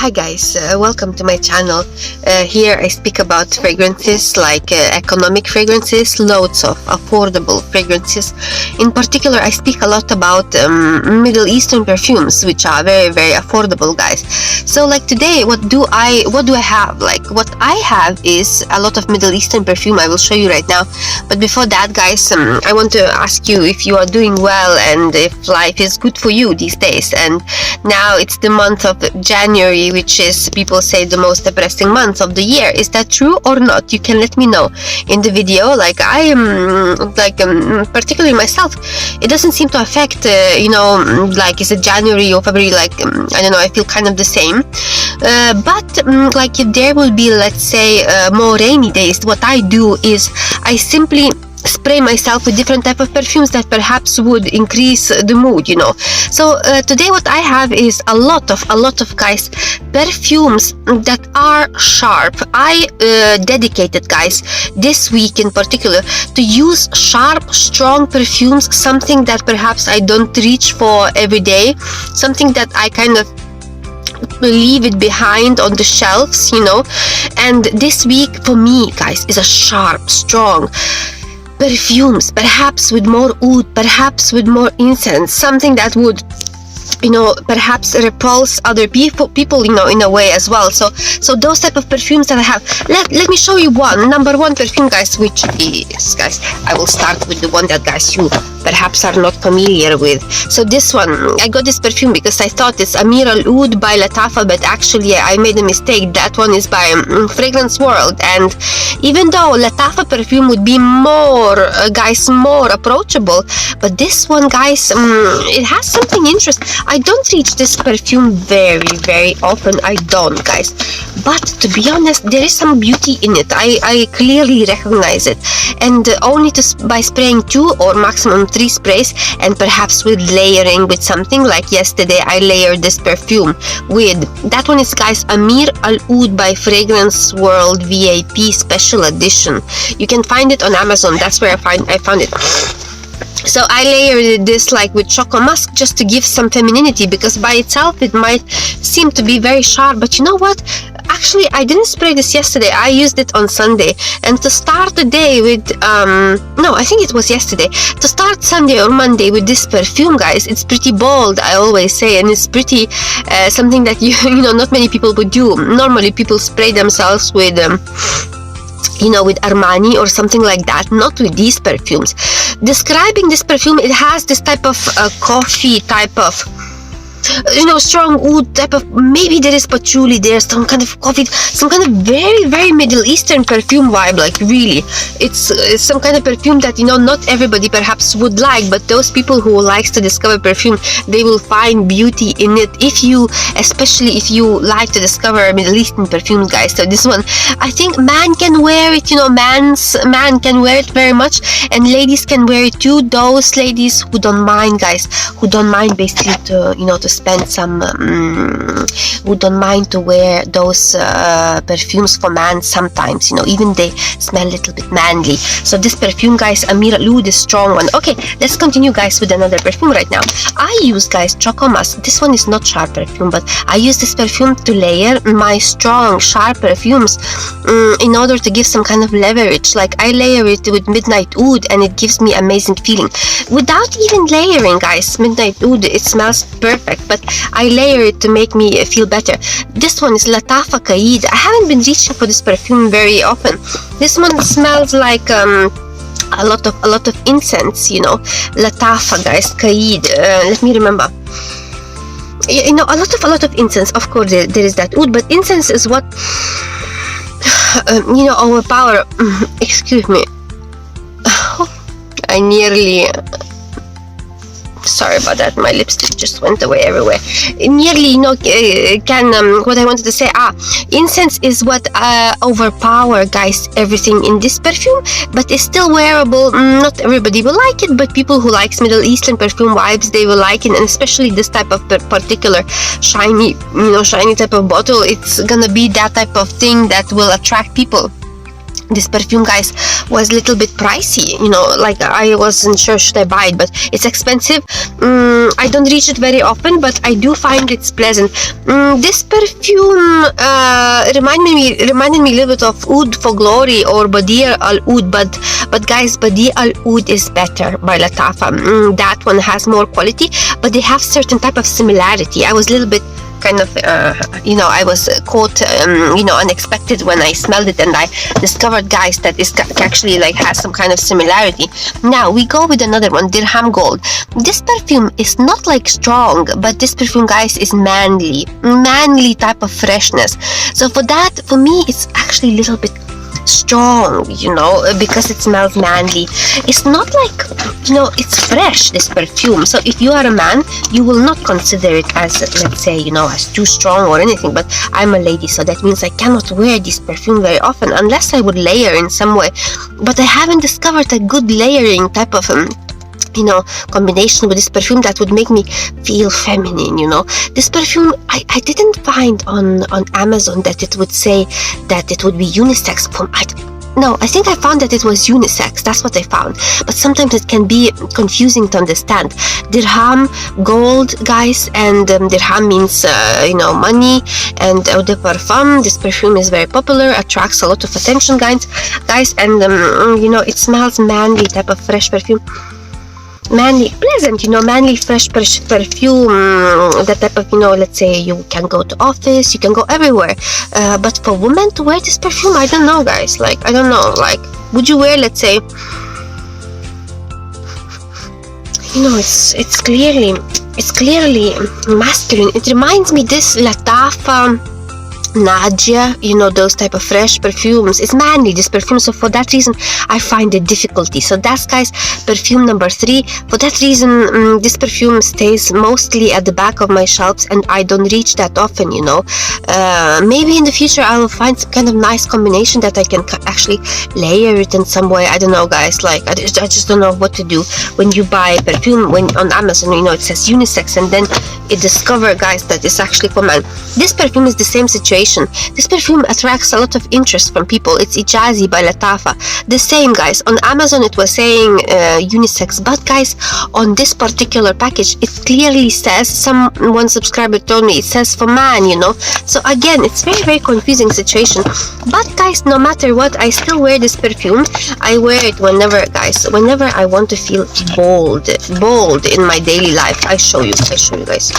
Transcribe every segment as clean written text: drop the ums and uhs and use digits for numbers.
Hi guys, welcome to my channel. Here I speak about fragrances like economic fragrances, loads of affordable fragrances. In particular, I speak a lot about Middle Eastern perfumes, which are very affordable, guys. So like today, what do I have? Like what I have is a lot of Middle Eastern perfume. I will show you right now. But before that, guys, I want to ask you if you are doing well and if life is good for you these days. And now it's the month of January, which is, people say, the most depressing month of the year. Is that true or not? You can let me know in the video. Like I am, particularly myself, it doesn't seem to affect, like is it January or February? Like I don't know. I feel kind of the same. But like if there will be, let's say, more rainy days, what I do is I simply spray myself with different type of perfumes that perhaps would increase the mood, So today what I have is a lot of guys perfumes that are sharp. I dedicated, guys, this week in particular to use sharp, strong perfumes, something that perhaps I don't reach for every day, something that I kind of leave it behind on the shelves, And this week for me, guys, is a sharp, strong perfumes, perhaps with more oud, perhaps with more incense, something that would perhaps repulse other people in a way as well. So those type of perfumes that I have, let me show you number one perfume, guys, which is, guys, I will start with the one that, guys, you perhaps are not familiar with. So this one, I got this perfume because I thought it's Amir Al Oud by Taffa, but actually I made a mistake. That one is by Fragrance World. And even though Taffa perfume would be more approachable, but this one, guys, it has something interesting. I don't reach this perfume very often. I don't, guys, but to be honest, there is some beauty in it. I clearly recognize it, and only by spraying 2 or maximum 3 sprays, and perhaps with layering with something. Like yesterday I layered this perfume with, that one is, guys, Amir Al Oud by Fragrance World VIP Special Edition. You can find it on Amazon. That's where I found it. So I layered this like with Choco Musk just to give some femininity, because by itself it might seem to be very sharp, but you know what? Actually, I didn't spray this yesterday. I used it on Sunday, and to start the day with no, I think it was yesterday. To start Sunday or Monday with this perfume, guys, it's pretty bold, I always say, and it's pretty something that not many people would do. Normally people spray themselves with with Armani or something like that, not with these perfumes. Describing this perfume, it has this type of coffee type of strong oud type of, maybe there is patchouli there, some kind of coffee, some kind of very Middle Eastern perfume vibe. Like really, it's some kind of perfume that not everybody perhaps would like, but those people who likes to discover perfume, they will find beauty in it, especially if you like to discover Middle Eastern perfumes, guys. So this one, I think man can wear it, man can wear it very much, and ladies can wear it too. Those ladies who don't mind, guys, who don't mind basically to spend some who don't mind to wear those perfumes for man sometimes, even they smell a little bit manly. So this perfume, guys, Amir Al Oud, is strong one. Okay, let's continue, guys, with another perfume right now. I use, guys, Choco Musk. This one is not sharp perfume, but I use this perfume to layer my strong sharp perfumes in order to give some kind of leverage. Like I layer it with Midnight Oud, and it gives me amazing feeling without even layering, guys. Midnight Oud, it smells perfect, but I layer it to make me feel better. This one is Taffa Kaid. I haven't been reaching for this perfume very often. This one smells like a lot of incense, Taffa, guys, Kaid. Let me remember. A lot of incense. Of course, there is that oud, but incense is what overpower. Excuse me. I nearly. Sorry about that, my lipstick just went away everywhere. Nearly, what I wanted to say, incense is what overpower, guys, everything in this perfume, but it's still wearable. Not everybody will like it, but people who likes Middle Eastern perfume vibes, they will like it, and especially this type of particular shiny type of bottle, it's gonna be that type of thing that will attract people. This perfume, guys, was a little bit pricey, you know, like I wasn't sure should I buy it, but it's expensive. I don't reach it very often, but I do find it's pleasant. This perfume reminded me a little bit of Oud for Glory or Badir Al Oud, but guys, Badir Al Oud is better by Taffa. That one has more quality, but they have certain type of similarity. I was a little bit kind of you know, I was caught you know, unexpected when I smelled it, and I discovered, guys, that this actually like has some kind of similarity. Now we go with another one, Dirham Gold. This perfume is not like strong, but this perfume, guys, is manly type of freshness. So for that, for me, it's actually a little bit strong, you know, because it smells manly. It's not like, you know, it's fresh, this perfume. So if you are a man, you will not consider it as, let's say, you know, as too strong or anything. But I'm a lady, so that means I cannot wear this perfume very often unless I would layer in some way. But I haven't discovered a good layering type of you know, combination with this perfume that would make me feel feminine, you know. This perfume, I didn't find on Amazon that it would say that it would be unisex. No, I think I found that it was unisex. That's what I found. But sometimes it can be confusing to understand. Dirham Gold, guys, and dirham means, you know, money, and eau de parfum. This perfume is very popular, attracts a lot of attention, guys, and, you know, it smells manly type of fresh perfume. Manly, pleasant, you know, manly, fresh perfume, that type of, you know, let's say you can go to office, you can go everywhere. But for women to wear this perfume, I don't know, guys, like, I don't know, like, would you wear, let's say, you know, it's clearly masculine. It reminds me this Taffa, Nadia, you know, those type of fresh perfumes. It's manly, this perfume, so for that reason I find it difficulty. So that's, guys, perfume number 3. For that reason, this perfume stays mostly at the back of my shelves, and I don't reach that often, you know. Maybe in the future I will find some kind of nice combination that I can actually layer it in some way. I don't know, guys, like I just don't know what to do when you buy perfume when on Amazon, you know, it says unisex, and then it discover, guys, that it's actually for men. This perfume is the same situation. This perfume attracts a lot of interest from people. It's Jazzy by Taffa. The same, guys. On Amazon it was saying unisex, but guys, on this particular package it clearly says, one subscriber told me it says for man, you know. So again, it's very confusing situation. But guys, no matter what, I still wear this perfume. I wear it whenever, guys, whenever I want to feel bold in my daily life. I show you guys.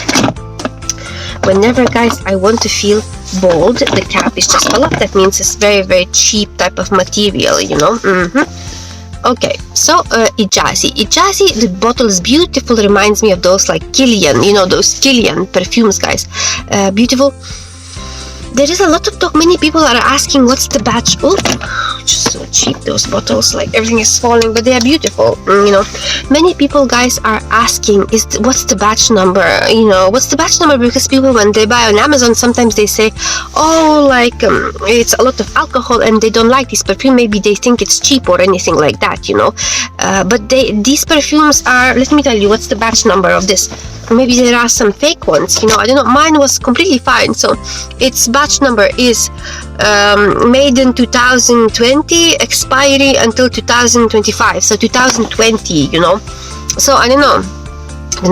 Whenever, guys, I want to feel bold, the cap is just fell off. That means it's very cheap type of material, you know. Okay, so Jazzy, the bottle is beautiful. Reminds me of those like Kilian, you know, those Kilian perfumes, guys. Beautiful. There is a lot of talk. Many people are asking what's the batch. Oh, just so cheap, those bottles, like everything is falling, but they are beautiful, you know. Many people, guys, are asking what's the batch number, you know, what's the batch number, because people, when they buy on Amazon, sometimes they say, oh, like it's a lot of alcohol and they don't like this perfume. Maybe they think it's cheap or anything like that, you know. But these perfumes are, let me tell you what's the batch number of this. Maybe there are some fake ones, you know, I don't know. Mine was completely fine. So its batch number is made in 2020, expiry until 2025, so 2020, you know. So I don't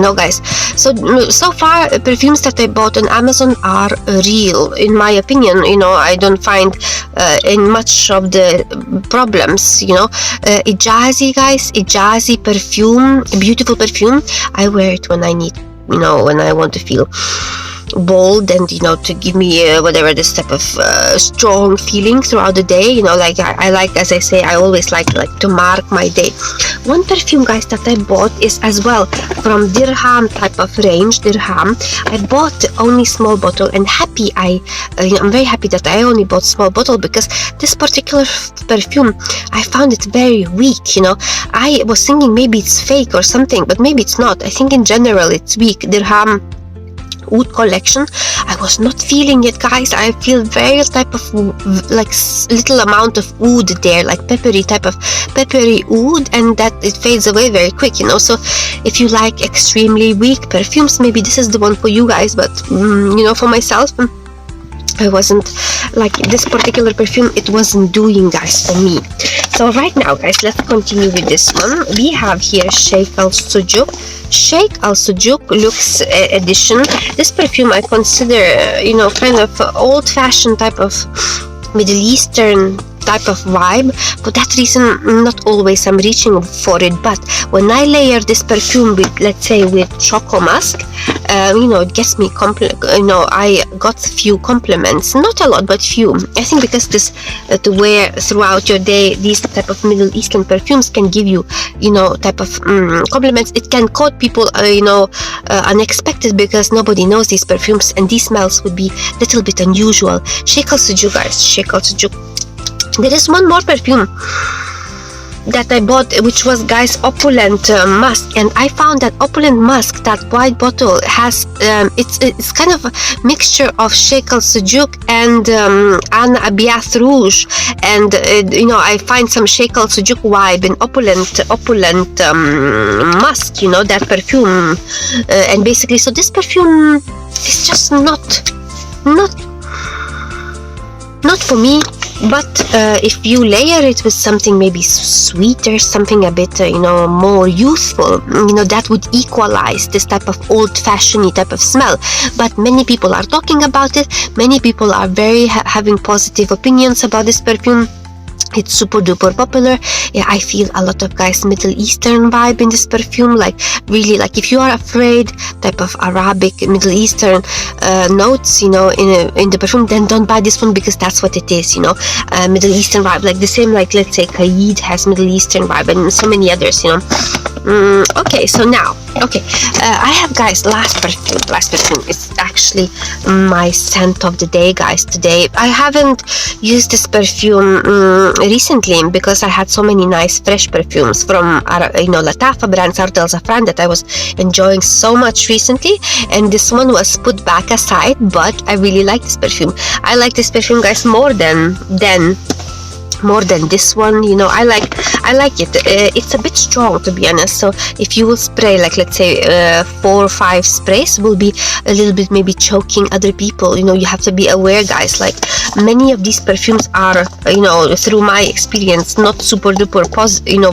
know, guys. So far, perfumes that I bought on Amazon are real, in my opinion. You know, I don't find in much of the problems, you know. Jazzy, guys, Jazzy perfume, beautiful perfume. I wear it when I need, you know, when I want to feel bold, and, you know, to give me whatever, this type of strong feeling throughout the day, you know. Like I like, as I say, I always like to mark my day. One perfume, guys, that I bought is as well from Dirham type of range. Dirham, I bought only small bottle, and you know, I'm very happy that I only bought small bottle, because this particular perfume, I found it very weak, you know. I was thinking maybe it's fake or something, but maybe it's not. I think in general it's weak. Dirham Oud collection, I was not feeling it, guys. I feel very type of like little amount of oud there, like peppery oud, and that it fades away very quick, you know. So if you like extremely weak perfumes, maybe this is the one for you guys. But you know, for myself, I wasn't like this particular perfume, it wasn't doing, guys, for me. So right now, guys, let's continue with this one. We have here Sheikh Al Sujuk. Sheikh Al Sujuk Luxe Edition. This perfume I consider, you know, kind of old-fashioned type of Middle Eastern type of vibe. For that reason, not always I'm reaching for it, but when I layer this perfume with, let's say, with Choco Musk, you know, it gets me you know, I got few compliments, not a lot, but few. I think because this to wear throughout your day, these type of Middle Eastern perfumes can give you, you know, type of compliments. It can caught people, you know, unexpected, because nobody knows these perfumes and these smells would be a little bit unusual. Sheikh Al Sujuk, guys, Sheikh Al Sujuk. There is one more perfume that I bought, which was, guys, Opulent Musk, and I found that Opulent Musk, that white bottle, has it's kind of a mixture of Sheikh Al Sujuk and An Abiath Rouge, and you know, I find some Sheikh Al Sujuk vibe in Opulent Musk, you know, that perfume, and basically, so this perfume is just not for me. But if you layer it with something maybe sweeter, something a bit, you know, more youthful, you know, that would equalize this type of old-fashioned type of smell. But many people are talking about it. Many people are very having positive opinions about this perfume. It's super duper popular. Yeah, I feel a lot of, guys, Middle Eastern vibe in this perfume. Like, really, like, if you are afraid type of Arabic, Middle Eastern notes, you know, in the perfume, then don't buy this one, because that's what it is, you know, Middle Eastern vibe. Like the same, like, let's say Kaid has Middle Eastern vibe, and so many others, you know. Okay, so now, I have, guys, last perfume. It's actually my scent of the day, guys, today. I haven't used this perfume recently, because I had so many nice fresh perfumes from, you know, Taffa brand, Ardal Zafran, that I was enjoying so much recently, and this one was put back aside. But I really like this perfume. I like this perfume, guys, more than this one, you know. I like it. It's a bit strong, to be honest, so if you will spray, like, let's say 4 or 5 sprays, will be a little bit maybe choking other people, you know. You have to be aware, guys. Like, many of these perfumes are, you know, through my experience, not super duper you know,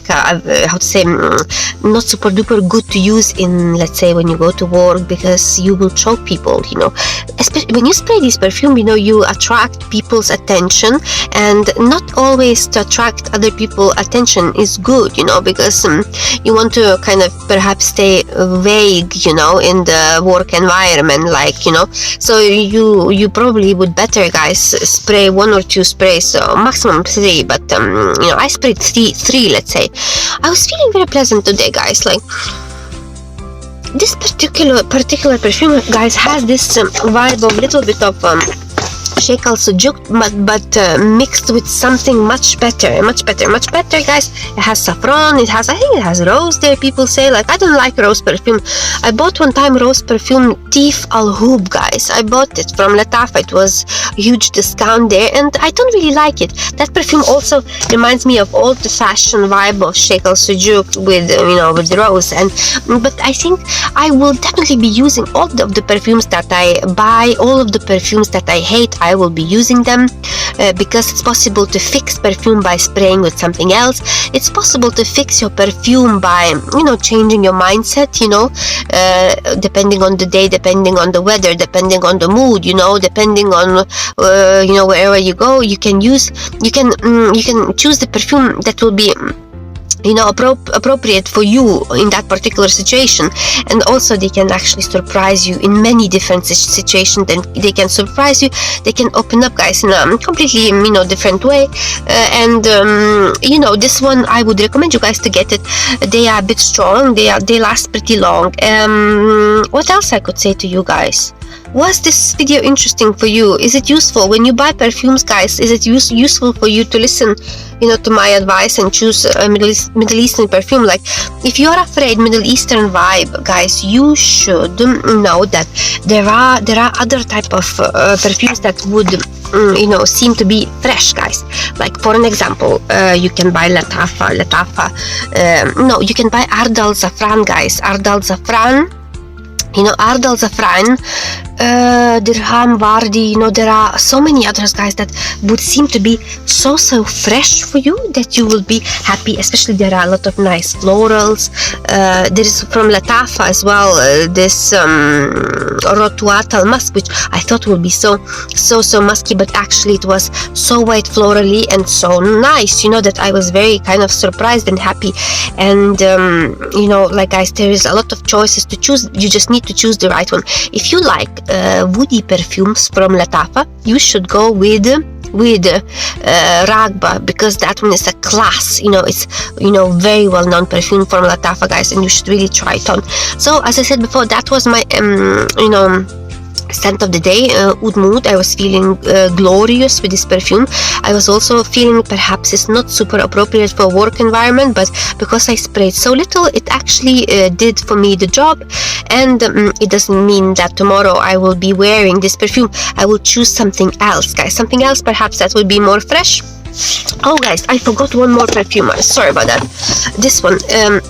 how to say, not super duper good to use in, let's say, when you go to work, because you will choke people, you know. Especially when you spray this perfume, you know, you attract people's attention, and not always to attract other people's attention is good, you know, because you want to kind of perhaps stay vague, you know, in the work environment, like, you know. So you probably would better, guys, spray 1 or 2 sprays, maximum 3, but you know, I sprayed three, let's say. I was feeling very pleasant today, guys. Like, this particular perfume, guys, has this vibe of little bit of Sheikh Al Sujuk, but mixed with something much better, guys. It has saffron, I think it has rose there. People say, like, I don't like rose perfume. I bought one time rose perfume, Tif Al Hub, guys. I bought it from Taffa. It was a huge discount there, and I don't really like it. That perfume also reminds me of old-fashioned vibe of Sheikh Al Sujuk with, you know, with rose. But I think I will definitely be using all of the perfumes that I buy, all of the perfumes that I hate. I will be using them, because it's possible to fix perfume by spraying with something else. It's possible to fix your perfume by, you know, changing your mindset, you know, depending on the day, depending on the weather, depending on the mood, you know, depending on you know, wherever you go, you can choose the perfume that will be, you know, appropriate for you in that particular situation. And also, they can actually surprise you in many different situations. Then they can surprise you, they can open up, guys, in a completely, you know, different way. And you know, this one I would recommend you guys to get it. They are a bit strong, they last pretty long. What else I could say to you guys? Was this video interesting for you? Is it useful when you buy perfumes, guys? Is it useful for you to listen, you know, to my advice and choose a Middle Eastern perfume? Like, if you are afraid Middle Eastern vibe, guys, you should know that there are other type of perfumes that would, you know, seem to be fresh, guys. Like, for an example, you can buy Taffa. No, you can buy Ardal Zafran, guys. Ardal Zafran. You know, Ardal Zafran Dirham, Vardi, you know, there are so many others, guys, that would seem to be so fresh for you that you will be happy. Especially there are a lot of nice florals. There is from Taffa as well, this Rotuat al Musk, which I thought would be so musky, but actually it was so white florally and so nice, you know, that I was very kind of surprised and happy. And you know, like, guys, there is a lot of choices to choose. You just need to choose the right one. If you like woody perfumes from Taffa, you should go with Ragba, because that one is a class, you know. It's, you know, very well known perfume from Taffa, guys, and you should really try it on. So as I said before, that was my you know, scent of the day, Oud Mood. I was feeling glorious with this perfume. I was also feeling perhaps it's not super appropriate for work environment, but because I sprayed so little, it actually did for me the job. And it doesn't mean that tomorrow I will be wearing this perfume. I will choose something else, guys, something else perhaps that will be more fresh. Oh, guys, I forgot one more perfume. Sorry about that. This one,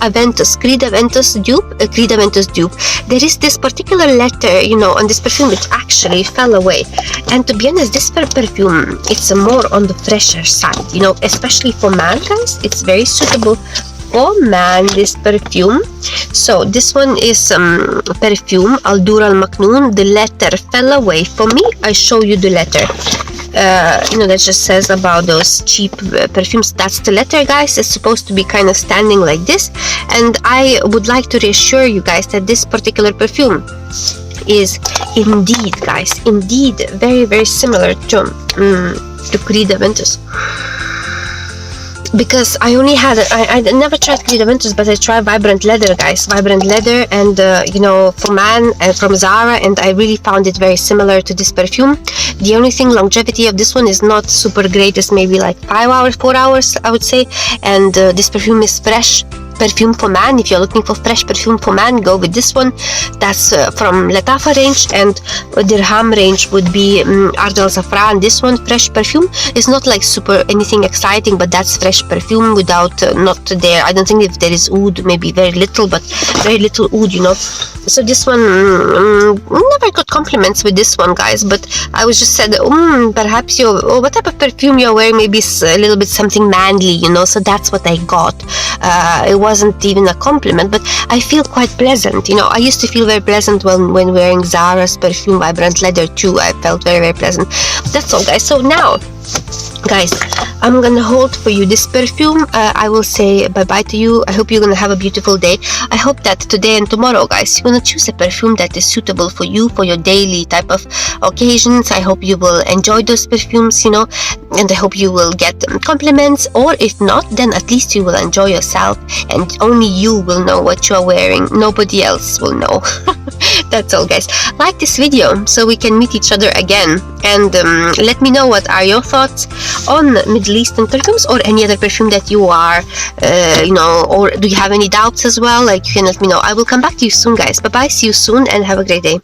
Aventus, Creed Aventus dupe. There is this particular letter, you know, on this perfume, which actually fell away. And to be honest, this perfume, it's more on the fresher side, you know, especially for man, guys. It's very suitable for man, this perfume. So this one is perfume Al Dur Al Maknoon. The letter fell away for me. I show you the letter. You know, that just says about those cheap perfumes. That's the letter, guys. It's supposed to be kind of standing like this. And I would like to reassure you guys that this particular perfume is indeed, guys, indeed very similar to Creed Aventus. Because I only had, I never tried Creed Aventus, but I tried Vibrant Leather, guys. Vibrant Leather, and you know, for man, and from Zara, and I really found it very similar to this perfume. The only thing, longevity of this one is not super great. It's maybe like 5 hours, 4 hours, I would say. And this perfume is fresh perfume for man. If you're looking for fresh perfume for man, go with this one. That's from Taffa range, and Dirham range would be Ard Al Safran. This one, fresh perfume, is not like super anything exciting, but that's fresh perfume without not there. I don't think if there is oud, maybe very little, but very little oud, you know. So this one, never got compliments with this one, guys, but I was just said, perhaps what type of perfume you're wearing, maybe a little bit something manly, you know. So that's what I got. It wasn't even a compliment, but I feel quite pleasant, you know. I used to feel very pleasant when wearing Zara's perfume Vibrant Leather too. I felt very pleasant. That's all, guys. So now, guys, I'm gonna hold for you this perfume. I will say bye-bye to you. I hope you're gonna have a beautiful day. I hope that today and tomorrow, guys, you're gonna choose a perfume that is suitable for you, for your daily type of occasions. I hope you will enjoy those perfumes, you know, and I hope you will get compliments, or if not, then at least you will enjoy yourself, and only you will know what you are wearing. Nobody else will know. That's all, guys. Like this video so we can meet each other again, and let me know what are your thoughts on Middle Eastern perfumes, or any other perfume that you are you know, or do you have any doubts as well? Like, you can let me know. I will come back to you soon, guys. Bye bye, see you soon, and have a great day.